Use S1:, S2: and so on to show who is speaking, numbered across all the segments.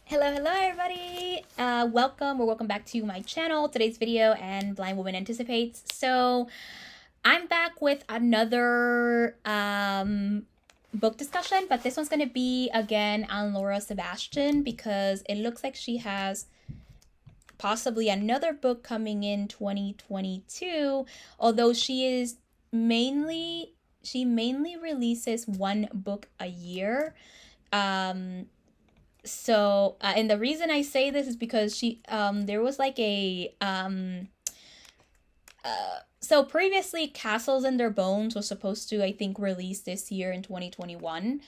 S1: Hello everybody. Welcome back to my channel. Today's video and Blind Woman Anticipates. So I'm back with another book discussion, but this one's gonna be again on Laura Sebastian because it looks like she has possibly another book coming in 2022. Although she mainly releases one book a year. And the reason I say this is because there was like so previously Castles and Their Bones was supposed to, I think, release this year in 2021,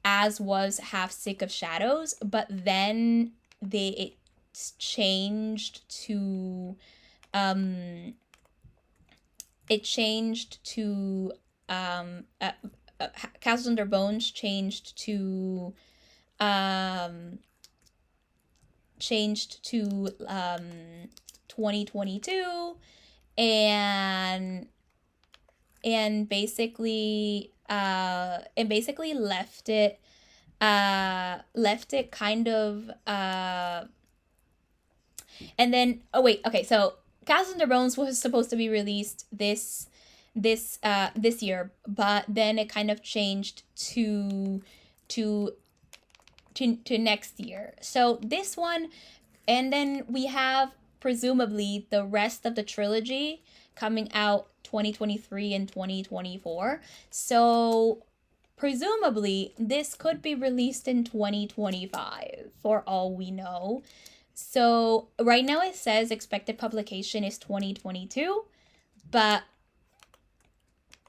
S1: as was Half Sick of Shadows, but then it changed to um it changed to Castles and Their Bones um 2022, and basically left it kind of and then oh wait, okay, so Castles and Their Bones was supposed to be released this year, but then it kind of changed to next year. So this one, and then we have presumably the rest of the trilogy coming out 2023 and 2024. So presumably this could be released in 2025 for all we know. So right now it says expected publication is 2022, but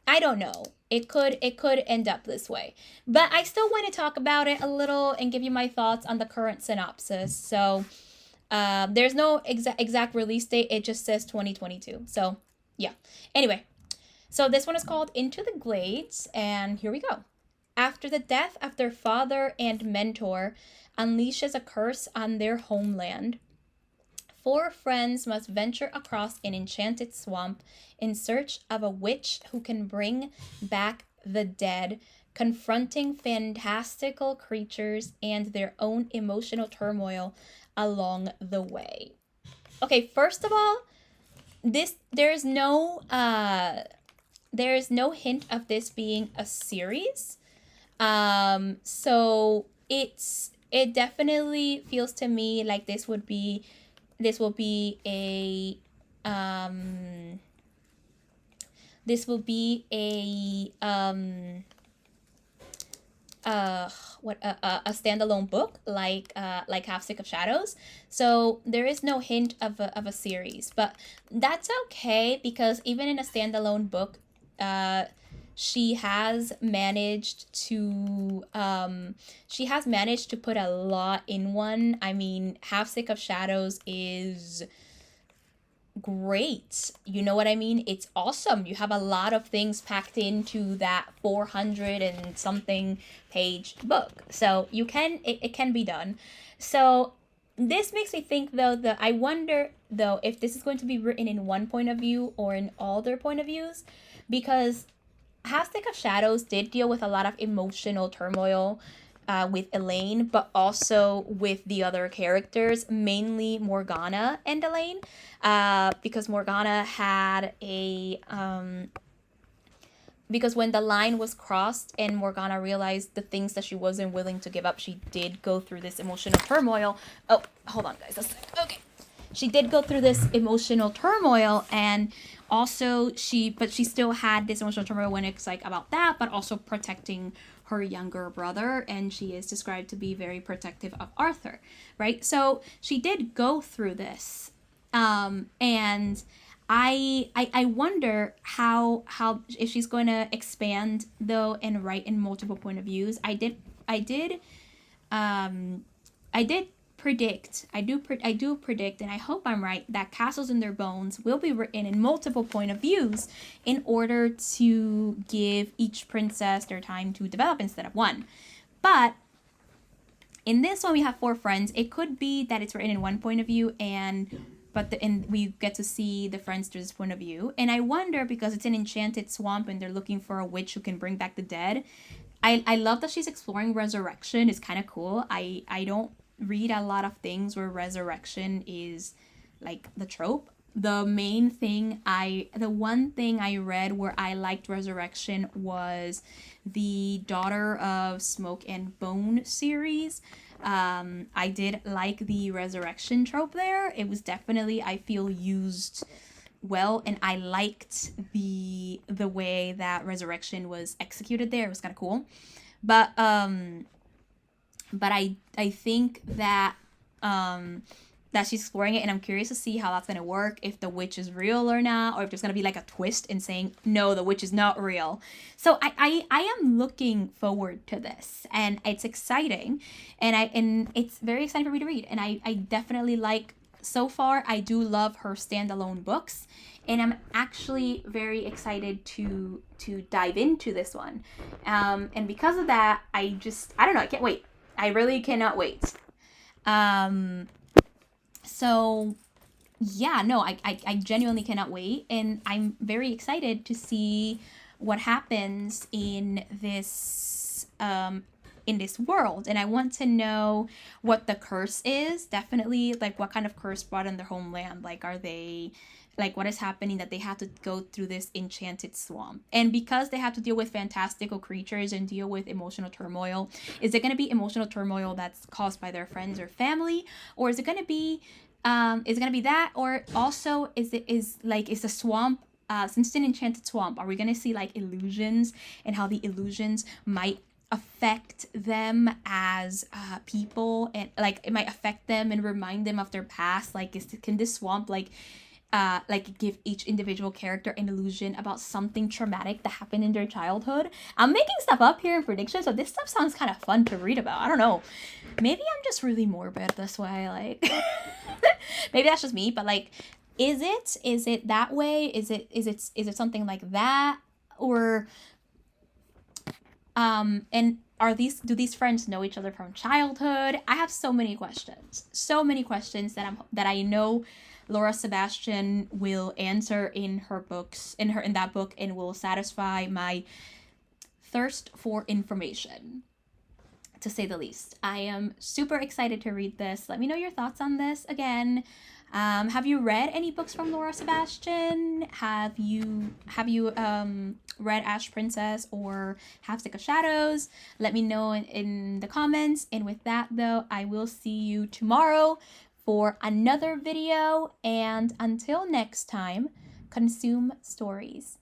S1: I don't know. It could end up this way. But I still want to talk about it a little and give you my thoughts on the current synopsis. So there's no exact release date. It just says 2022. So yeah. Anyway, so this one is called Into the Glades, and here we go. After the death of their father and mentor unleashes a curse on their homeland, four friends must venture across an enchanted swamp in search of a witch who can bring back the dead, confronting fantastical creatures and their own emotional turmoil along the way. Okay, first of all, there's no hint of this being a series. So it definitely feels to me like this will be a a standalone book like Half Sick of Shadows. So there is no hint of a series, but that's okay because even in a standalone book, she has managed to put a lot in one. I mean, Half Sick of Shadows is great. You know what I mean? It's awesome. You have a lot of things packed into that 400 and something page book. So it can be done. So this makes me think though that I wonder though if this is going to be written in one point of view or in all their point of views, because Half Stick of Shadows did deal with a lot of emotional turmoil with Elaine, but also with the other characters, mainly Morgana and Elaine, because Morgana had because when the line was crossed and Morgana realized the things that she wasn't willing to give up, she did go through this emotional turmoil. Oh, hold on, guys. Okay. She did go through this emotional turmoil, and also she still had this emotional turmoil when it's like about that, but also protecting her younger brother, and she is described to be very protective of Arthur, right? So she did go through this, and I wonder how if she's going to expand though and write in multiple point of views. I did predict, I do predict, and I hope I'm right, that Castles and Their Bones will be written in multiple point of views in order to give each princess their time to develop instead of one. But in this one, we have four friends. It could be that it's written in one point of view, and we get to see the friends through this point of view. And I wonder, because it's an enchanted swamp and they're looking for a witch who can bring back the dead. I love that she's exploring resurrection. It's kind of cool. I don't read a lot of things where resurrection is like the trope. The main thing the one thing I read where I liked resurrection was the Daughter of Smoke and Bone series. I did like the resurrection trope there. It was definitely, I feel, used well, and I liked the way that resurrection was executed there. It was kind of cool. But I think that that she's exploring it, and I'm curious to see how that's gonna work, if the witch is real or not, or if there's gonna be like a twist in saying no, the witch is not real. So I am looking forward to this, and it's exciting, and it's very exciting for me to read, and I definitely like, so far I do love her standalone books, and I'm actually very excited to dive into this one, and because of that, I don't know, I can't wait. I really cannot wait. So yeah, no, I genuinely cannot wait, and I'm very excited to see what happens in this world, and I want to know what the curse is. Definitely, like, what kind of curse brought in their homeland. Like, are they, like, what is happening that they have to go through this enchanted swamp? And because they have to deal with fantastical creatures and deal with emotional turmoil, is it going to be emotional turmoil that's caused by their friends or family, or is it going to be that, or also is the swamp, since it's an enchanted swamp, are we going to see like illusions, and how the illusions might affect them as people, and like it might affect them and remind them of their past? Like, can this swamp like give each individual character an illusion about something traumatic that happened in their childhood? I'm making stuff up here in predictions, so this stuff sounds kind of fun to read about. I don't know, maybe I'm just really morbid this way, like maybe that's just me, but like, is it that way? Is it something like that? Or and do these friends know each other from childhood? I have so many questions that I know Laura Sebastian will answer in her books, in that book, and will satisfy my thirst for information, to say the least. I am super excited to read this. Let me know your thoughts on this again. Have you read any books from Laura Sebastian? Have you read Ash Princess or Half Stick of Shadows? Let me know in the comments. And with that, though, I will see you tomorrow for another video. And until next time, consume stories.